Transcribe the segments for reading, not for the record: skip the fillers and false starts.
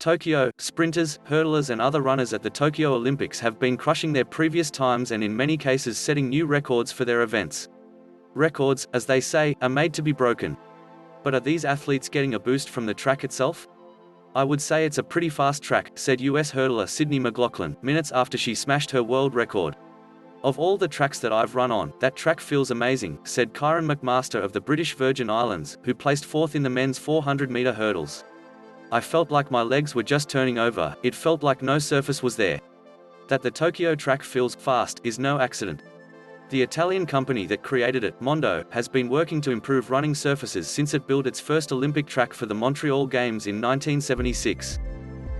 Tokyo, sprinters, hurdlers and other runners at the Tokyo Olympics have been crushing their previous times and in many cases setting new records for their events. Records, as they say, are made to be broken. But are these athletes getting a boost from the track itself? "I would say it's a pretty fast track," said US hurdler Sydney McLaughlin, minutes after she smashed her world record. "Of all the tracks that I've run on, that track feels amazing," said Kyron McMaster of the British Virgin Islands, who placed fourth in the men's 400-meter hurdles. "I felt like my legs were just turning over, it felt like no surface was there. That the Tokyo track feels fast is no accident." The Italian company that created it, Mondo, has been working to improve running surfaces since it built its first Olympic track for the Montreal Games in 1976.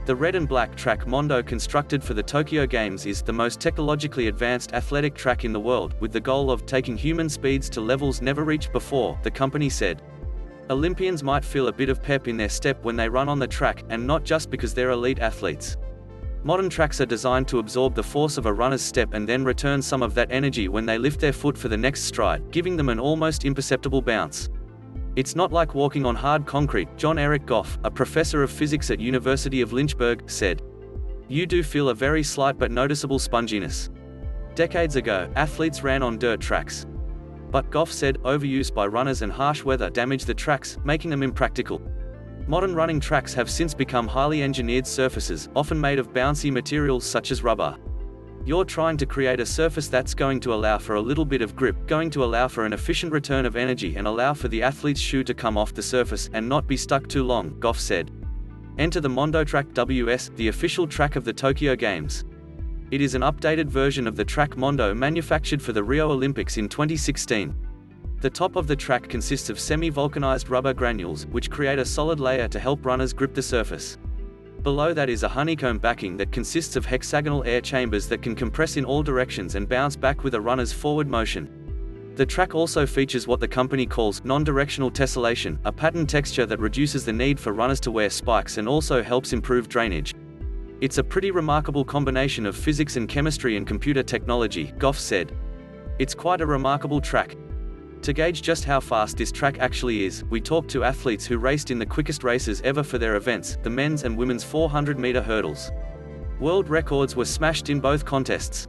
The red and black track Mondo constructed for the Tokyo Games is the most technologically advanced athletic track in the world, with the goal of taking human speeds to levels never reached before, the company said. Olympians might feel a bit of pep in their step when they run on the track, and not just because they're elite athletes. Modern tracks are designed to absorb the force of a runner's step and then return some of that energy when they lift their foot for the next stride, giving them an almost imperceptible bounce. "It's not like walking on hard concrete," Eric Goff, a professor of physics at University of Lynchburg, said. "You do feel a very slight but noticeable sponginess. Decades ago, athletes ran on dirt tracks. But Goff said, overuse by runners and harsh weather damaged the tracks, making them impractical. Modern running tracks have since become highly engineered surfaces, often made of bouncy materials such as rubber. You're trying to create a surface that's going to allow for a little bit of grip, going to allow for an efficient return of energy and allow for the athlete's shoe to come off the surface and not be stuck too long," Goff said. Enter the Mondotrack WS, the official track of the Tokyo Games. It is an updated version of the track Mondo manufactured for the Rio Olympics in 2016. The top of the track consists of semi-vulcanized rubber granules, which create a solid layer to help runners grip the surface. Below that is a honeycomb backing that consists of hexagonal air chambers that can compress in all directions and bounce back with a runner's forward motion. The track also features what the company calls non-directional tessellation, a pattern texture that reduces the need for runners to wear spikes and also helps improve drainage. "It's a pretty remarkable combination of physics and chemistry and computer technology," Goff said. "It's quite a remarkable track. To gauge just how fast this track actually is, we talked to athletes who raced in the quickest races ever for their events, the men's and women's 400-meter hurdles. World records were smashed in both contests.